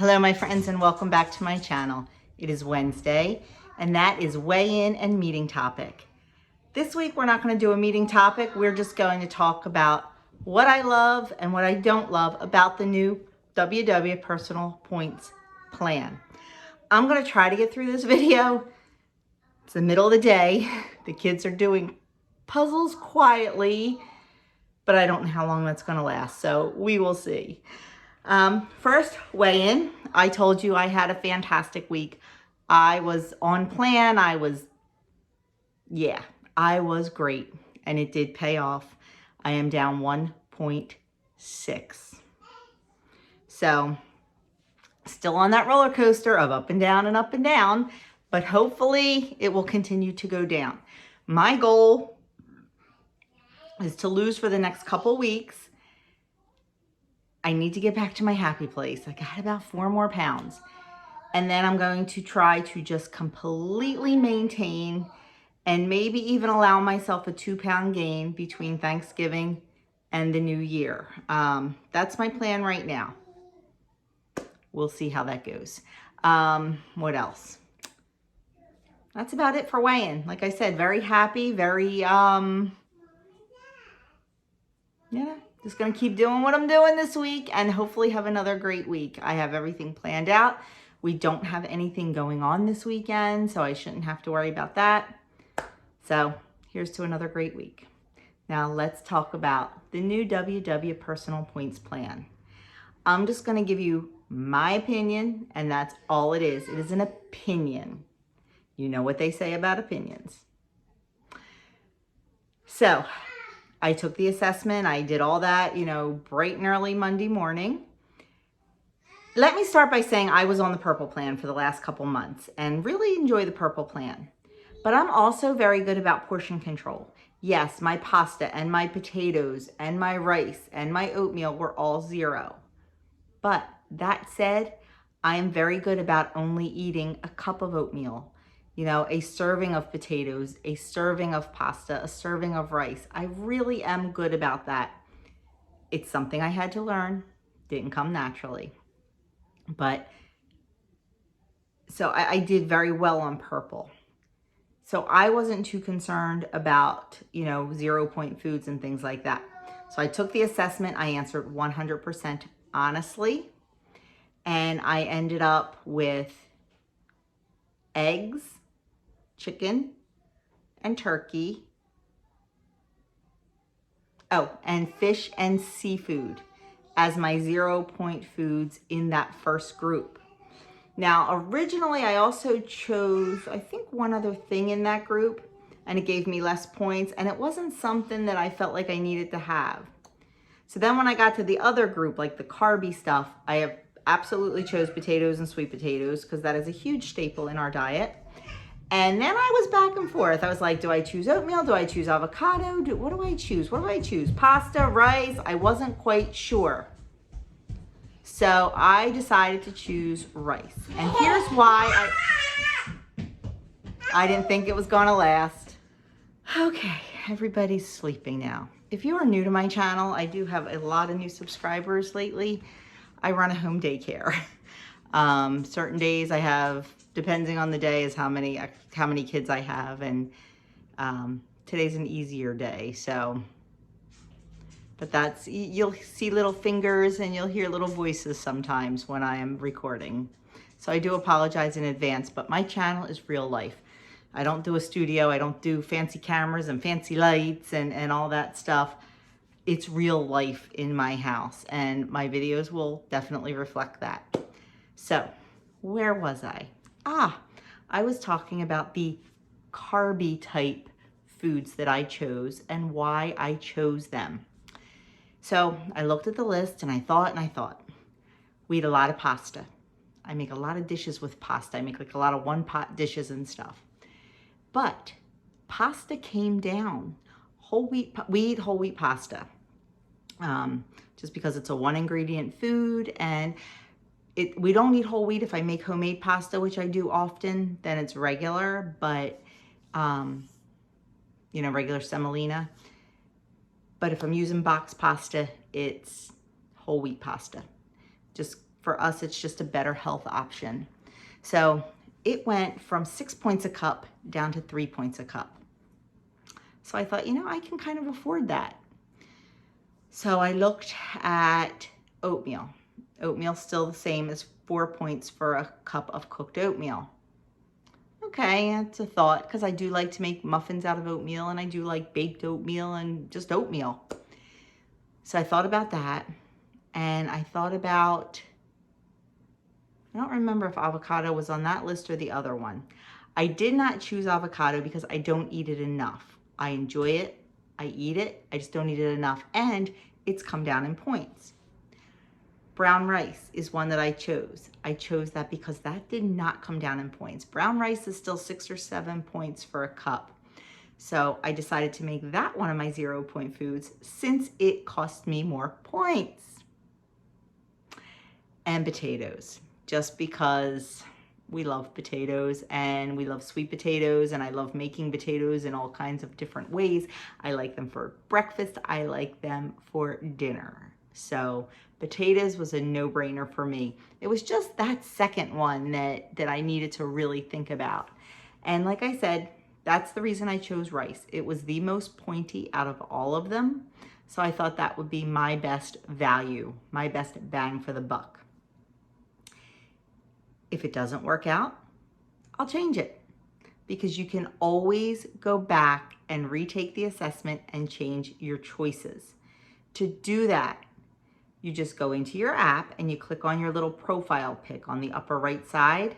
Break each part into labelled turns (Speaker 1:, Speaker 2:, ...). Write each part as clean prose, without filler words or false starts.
Speaker 1: Hello my friends and welcome back to my channel. It is Wednesday and that is weigh-in and meeting topic. This week we're not going to do a meeting topic. We're just going to talk about what I love and what I don't love about the new WW Personal Points Plan. I'm going to try to get through this video. It's the middle of the day. The kids are doing puzzles quietly, but I don't know how long that's going to last, so we will see. First, weigh-in. I told you I had a fantastic week. I was on plan. I was great, and it did pay off. I am down 1.6. So, still on that roller coaster of up and down, but hopefully it will continue to go down. My goal is to lose for the next couple weeks. I need to get back to my happy place. I got about 4 more pounds. And then I'm going to try to just completely maintain and maybe even allow myself a 2-pound gain between Thanksgiving and the new year. That's my plan right now. We'll see how that goes. What else? That's about it for weigh-in. Like I said, very happy, very, just going to keep doing what I'm doing this week and hopefully have another great week. I have everything planned out. We don't have anything going on this weekend, so I shouldn't have to worry about that. So here's to another great week. Now let's talk about the new WW Personal Points Plan. I'm just going to give you my opinion, and that's all it is. It is an opinion. You know what they say about opinions. So I took the assessment. I did all that, bright and early Monday morning. Let me start by saying I was on the purple plan for the last couple months and really enjoy the purple plan. But I'm also very good about portion control. Yes, my pasta and my potatoes and my rice and my oatmeal were all 0. But that said, I am very good about only eating a cup of oatmeal. A serving of potatoes, a serving of pasta, a serving of rice. I really am good about that. It's something I had to learn. Didn't come naturally. But, so I did very well on purple. So I wasn't too concerned about, 0-point foods and things like that. So I took the assessment. I answered 100% honestly. And I ended up with eggs, chicken, and turkey. Oh, and fish and seafood as my 0-point foods in that first group. Now, originally I also chose, I think, one other thing in that group, and it gave me less points, and it wasn't something that I felt like I needed to have. So then when I got to the other group, like the carby stuff, I have absolutely chose potatoes and sweet potatoes because that is a huge staple in our diet. And then I was back and forth. I was like, do I choose oatmeal? Do I choose avocado? What do I choose? What do I choose? Pasta, rice? I wasn't quite sure. So I decided to choose rice. And here's why I didn't think it was going to last. Okay, everybody's sleeping now. If you are new to my channel, I do have a lot of new subscribers lately. I run a home daycare. Certain days I have, depending on the day, is how many kids I have, and today's an easier day. So, but you'll see little fingers and you'll hear little voices sometimes when I am recording. So I do apologize in advance, but my channel is real life. I don't do a studio. I don't do fancy cameras and fancy lights and all that stuff. It's real life in my house, and my videos will definitely reflect that. So, where was I? I was talking about the carby type foods that I chose and why I chose them. So, I looked at the list and I thought. We eat a lot of pasta. I make a lot of dishes with pasta. I make like a lot of one-pot dishes and stuff. But pasta came down. We eat whole wheat pasta. Just because it's a 1-ingredient food, and we don't eat whole wheat. If I make homemade pasta, which I do often, then it's regular, but regular semolina. But if I'm using box pasta, it's whole wheat pasta. Just For us, it's just a better health option. So it went from 6 points a cup down to 3 points a cup. So I thought, I can kind of afford that. So I looked at oatmeal. Oatmeal's still the same as 4 points for a cup of cooked oatmeal. Okay, that's a thought, because I do like to make muffins out of oatmeal, and I do like baked oatmeal and just oatmeal. So I thought about that, and I thought about, I don't remember if avocado was on that list or the other one. I did not choose avocado because I don't eat it enough. I enjoy it, I eat it, I just don't eat it enough, and it's come down in points. Brown rice is one that I chose. I chose that because that did not come down in points. Brown rice is still 6 or 7 points for a cup. So I decided to make that one of my 0-point foods since it cost me more points. And potatoes, just because we love potatoes and we love sweet potatoes, and I love making potatoes in all kinds of different ways. I like them for breakfast. I like them for dinner. So potatoes was a no-brainer for me. It was just that second one that I needed to really think about. And like I said, that's the reason I chose rice. It was the most pointy out of all of them. So I thought that would be my best value, my best bang for the buck. If it doesn't work out, I'll change it, because you can always go back and retake the assessment and change your choices. To do that, you just go into your app and you click on your little profile pic on the upper right side.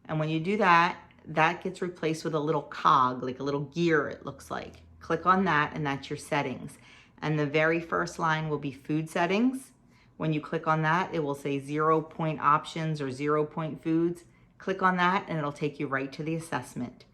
Speaker 1: And when you do that, that gets replaced with a little cog, like a little gear it looks like. Click on that and that's your settings. And the very first line will be food settings. When you click on that, it will say 0-point options or 0-point foods. Click on that and it'll take you right to the assessment.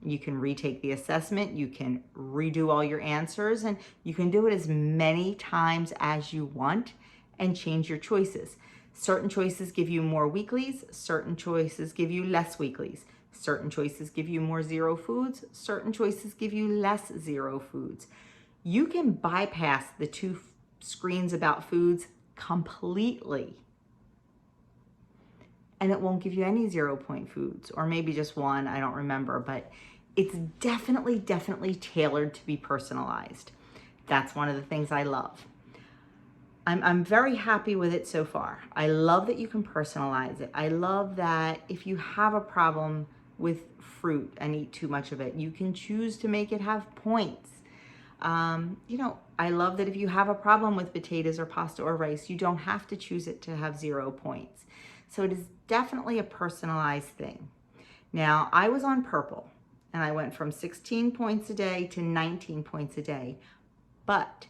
Speaker 1: You can retake the assessment, you can redo all your answers, and you can do it as many times as you want and change your choices. Certain choices give you more weeklies, certain choices give you less weeklies. Certain choices give you more 0 foods, certain choices give you less 0 foods. You can bypass the 2 screens about foods completely, and it won't give you any 0-point foods, or maybe just one, I don't remember, but it's definitely tailored to be personalized. That's one of the things I love. I'm very happy with it so far. I love that you can personalize it. I love that if you have a problem with fruit and eat too much of it, you can choose to make it have points. I love that if you have a problem with potatoes or pasta or rice, you don't have to choose it to have 0 points. So it is definitely a personalized thing. Now, I was on purple and I went from 16 points a day to 19 points a day, but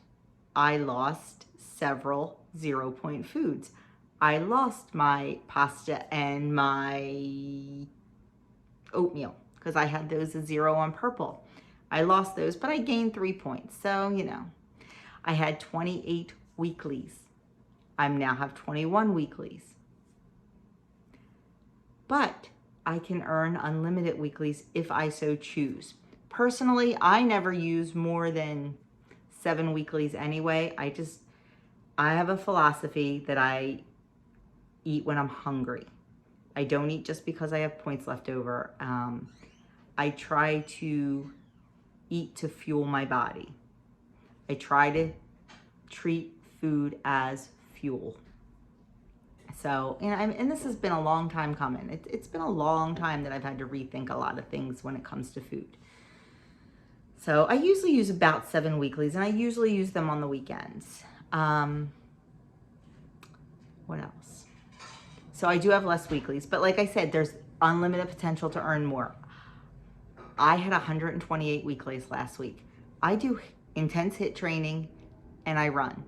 Speaker 1: I lost several 0-point foods. I lost my pasta and my oatmeal because I had those as 0 on purple. I lost those, but I gained 3 points. So, I had 28 weeklies. I now have 21 weeklies. But I can earn unlimited weeklies if I so choose. Personally, I never use more than 7 weeklies anyway. I have a philosophy that I eat when I'm hungry. I don't eat just because I have points left over. I try to eat to fuel my body. I try to treat food as fuel. So, and this has been a long time coming. It's been a long time that I've had to rethink a lot of things when it comes to food. So I usually use about 7 weeklies, and I usually use them on the weekends. What else? So I do have less weeklies, but like I said, there's unlimited potential to earn more. I had 128 weeklies last week. I do intense HIIT training and I run.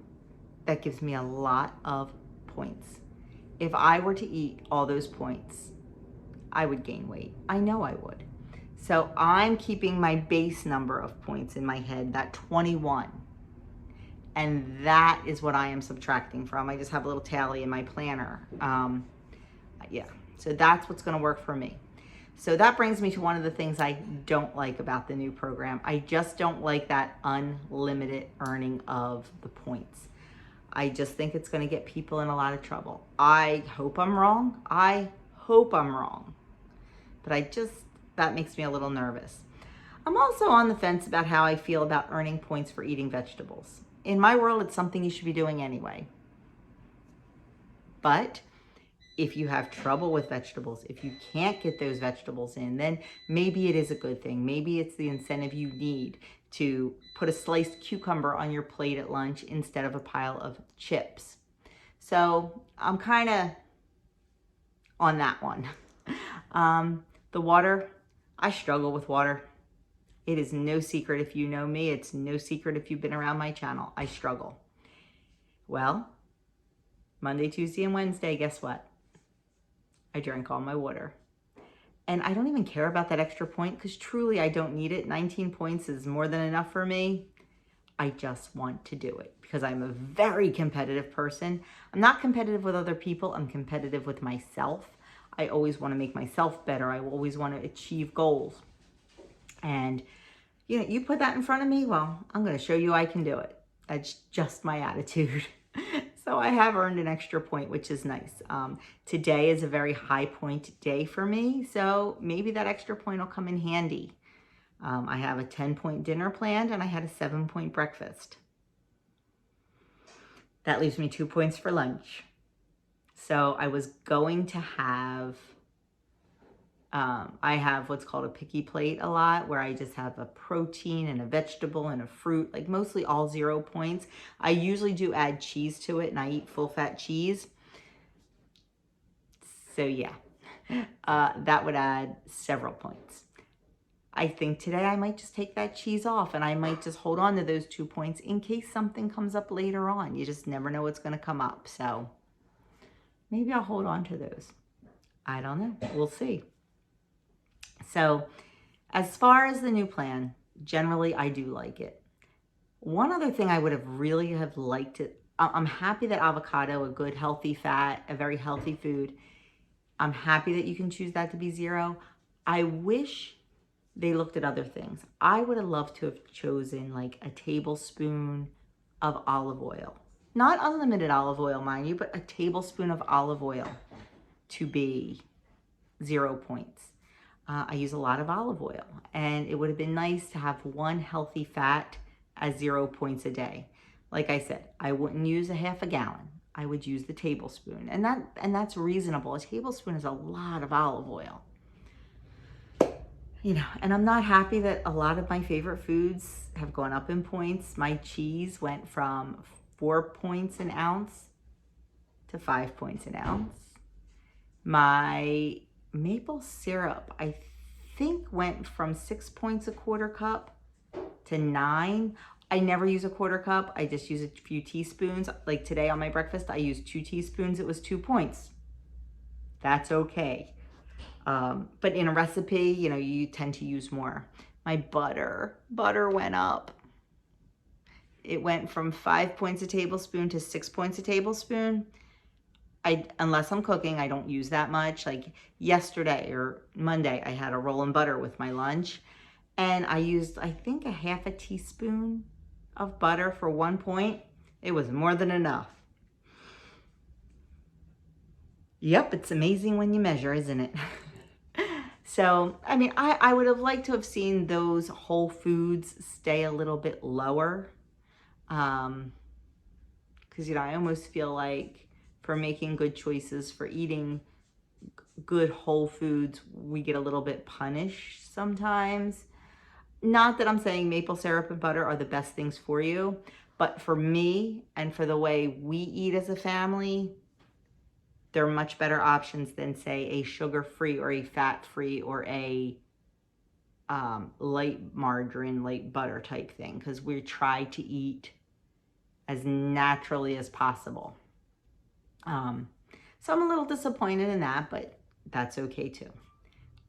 Speaker 1: That gives me a lot of points. If I were to eat all those points, I would gain weight. I know I would. So I'm keeping my base number of points in my head, that 21. And that is what I am subtracting from. I just have a little tally in my planner. So that's what's gonna work for me. So that brings me to one of the things I don't like about the new program. I just don't like that unlimited earning of the points. I just think it's going to get people in a lot of trouble. I hope I'm wrong. I hope I'm wrong. But that makes me a little nervous. I'm also on the fence about how I feel about earning points for eating vegetables. In my world, it's something you should be doing anyway. But if you have trouble with vegetables, if you can't get those vegetables in, then maybe it is a good thing. Maybe it's the incentive you need to put a sliced cucumber on your plate at lunch instead of a pile of chips. So I'm kind of on that one. The water, I struggle with water. It is no secret if you know me. It's no secret if you've been around my channel. I struggle. Well, Monday, Tuesday, and Wednesday, guess what? I drank all my water. And I don't even care about that extra point because truly I don't need it. 19 points is more than enough for me. I just want to do it because I'm a very competitive person. I'm not competitive with other people. I'm competitive with myself. I always want to make myself better. I always want to achieve goals. And you put that in front of me, well, I'm going to show you I can do it. That's just my attitude. So I have earned an extra point, which is nice. Today is a very high point day for me, so maybe that extra point will come in handy. I have a 10-point dinner planned, and I had a 7-point breakfast. That leaves me 2 points for lunch. So I was going to have, I have what's called a picky plate a lot, where I just have a protein and a vegetable and a fruit, like mostly all 0 points. I usually do add cheese to it, and I eat full-fat cheese. So yeah, that would add several points. I think today I might just take that cheese off, and I might just hold on to those 2 points in case something comes up later on. You just never know what's going to come up. So maybe I'll hold on to those. I don't know. We'll see. So as far as the new plan, generally I do like it. One other thing I would have really have liked it, I'm happy that avocado, a good healthy fat, a very healthy food, I'm happy that you can choose that to be 0. I wish they looked at other things. I would have loved to have chosen like a tablespoon of olive oil. Not unlimited olive oil, mind you, but a tablespoon of olive oil to be 0 points. I use a lot of olive oil, and it would have been nice to have one healthy fat as 0 points a day. Like I said, I wouldn't use a half a gallon. I would use the tablespoon, and that's reasonable. A tablespoon is a lot of olive oil. And I'm not happy that a lot of my favorite foods have gone up in points. My cheese went from 4 points an ounce to 5 points an ounce. My maple syrup, I think, went from 6 points a quarter cup to 9. I never use a quarter cup. I just use a few teaspoons. Like today on my breakfast, I used 2 teaspoons. It was 2 points. That's okay. But in a recipe, you tend to use more. My butter went up. It went from 5 points a tablespoon to 6 points a tablespoon. Unless I'm cooking, I don't use that much. Like yesterday or Monday, I had a roll and butter with my lunch, and I used, I think, a half a teaspoon of butter for 1 point. It was more than enough. Yep, it's amazing when you measure, isn't it? So, I mean, I would have liked to have seen those whole foods stay a little bit lower. Because, I almost feel like for making good choices, for eating good whole foods, we get a little bit punished sometimes. Not that I'm saying maple syrup and butter are the best things for you, but for me and for the way we eat as a family, they're much better options than, say, a sugar-free or a fat-free or a light margarine, light butter type thing, because we try to eat as naturally as possible. So I'm a little disappointed in that, but that's okay too.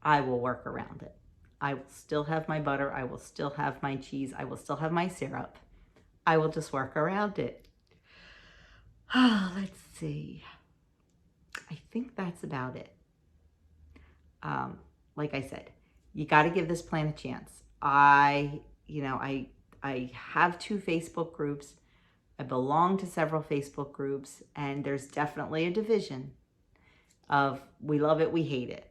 Speaker 1: I will work around it. I will still have my butter. I will still have my cheese. I will still have my syrup. I will just work around it. Let's see. I think that's about it. Like I said, you got to give this plan a chance. I have 2 Facebook groups, I belong to several Facebook groups, and there's definitely a division of we love it, we hate it.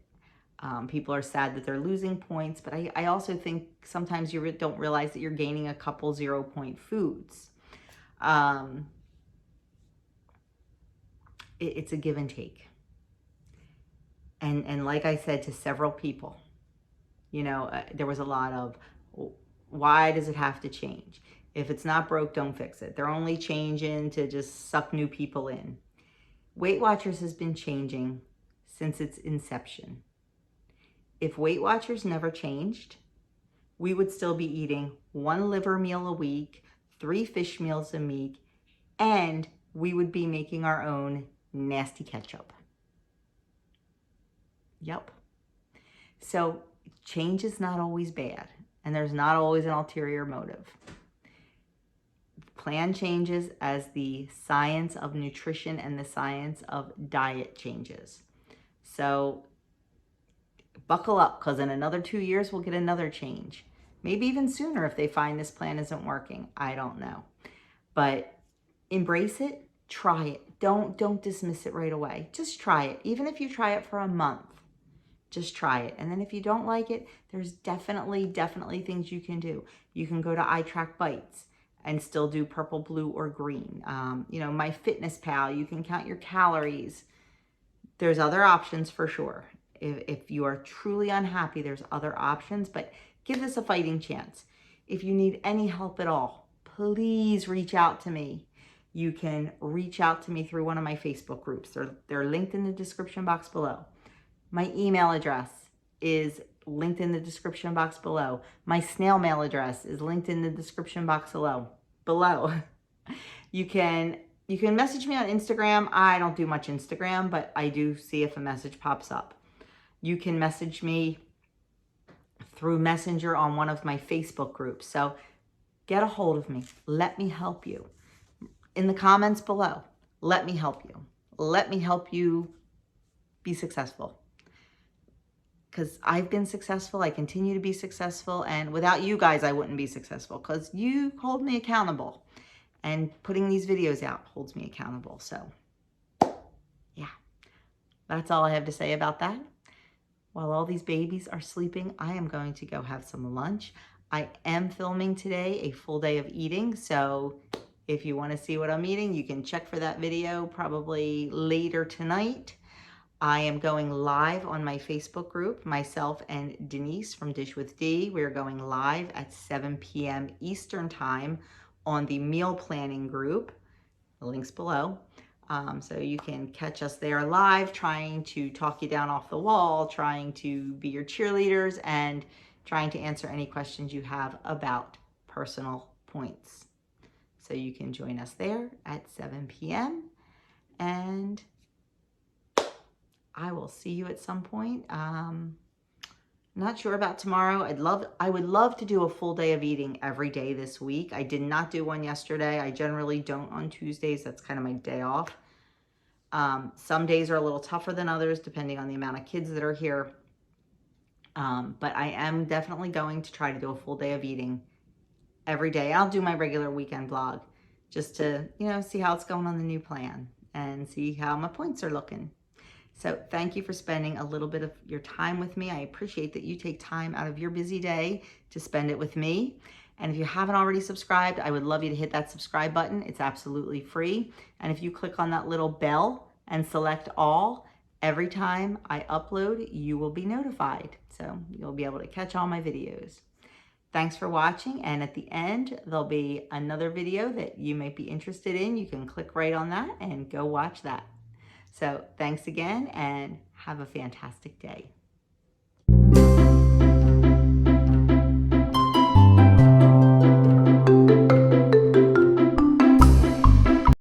Speaker 1: People are sad that they're losing points, but I also think sometimes you don't realize that you're gaining a couple 0-point foods. It's a give and take. And like I said to several people, you know, there was a lot of, why does it have to change? If it's not broke, don't fix it. They're only changing to just suck new people in. Weight Watchers has been changing since its inception. If Weight Watchers never changed, we would still be eating 1 liver meal a week, 3 fish meals a week, and we would be making our own nasty ketchup. Yep. So change is not always bad, and there's not always an ulterior motive. Plan changes as the science of nutrition and the science of diet changes. So buckle up, because in another 2 years, we'll get another change. Maybe even sooner if they find this plan isn't working. I don't know. But embrace it, try it. Don't dismiss it right away. Just try it. Even if you try it for a month, just try it. And then if you don't like it, there's definitely things you can do. You can go to iTrack Bites and still do purple, blue, or green. You know, MyFitnessPal, you can count your calories. There's other options for sure. If you are truly unhappy, there's other options, but give this a fighting chance. If you need any help at all, please reach out to me. You can reach out to me through one of my Facebook groups. They're linked in the description box below. My email address is linked in the description box below. My snail mail address is linked in the description box below. You can message me on Instagram. I don't do much Instagram, but I do see if a message pops up. You can message me through Messenger on one of my Facebook groups. So get a hold of me. Let me help you. In the comments below, let me help you. Let me help you be successful. Because I've been successful, I continue to be successful, and without you guys, I wouldn't be successful, because you hold me accountable, and putting these videos out holds me accountable. So, yeah, that's all I have to say about that. While all these babies are sleeping, I am going to go have some lunch. I am filming today a full day of eating, so if you want to see what I'm eating, you can check for that video probably later tonight. I am going live on my Facebook group, myself and Denise from Dish with D. We're going live at 7 p.m. Eastern Time on the meal planning group. The link's below. So you can catch us there live, trying to talk you down off the wall, trying to be your cheerleaders, and trying to answer any questions you have about personal points. So you can join us there at 7 p.m. and I will see you at some point. Not sure about tomorrow. I would love to do a full day of eating every day this week. I did not do one yesterday. I generally don't on Tuesdays. That's kind of my day off. Some days are a little tougher than others, depending on the amount of kids that are here. But I am definitely going to try to do a full day of eating every day. I'll do my regular weekend vlog just to, you know, see how it's going on the new plan and see how my points are looking. So thank you for spending a little bit of your time with me. I appreciate that you take time out of your busy day to spend it with me. And if you haven't already subscribed, I would love you to hit that subscribe button. It's absolutely free. And if you click on that little bell and select all, every time I upload, you will be notified. So you'll be able to catch all my videos. Thanks for watching. And at the end, there'll be another video that you might be interested in. You can click right on that and go watch that. So thanks again, and have a fantastic day.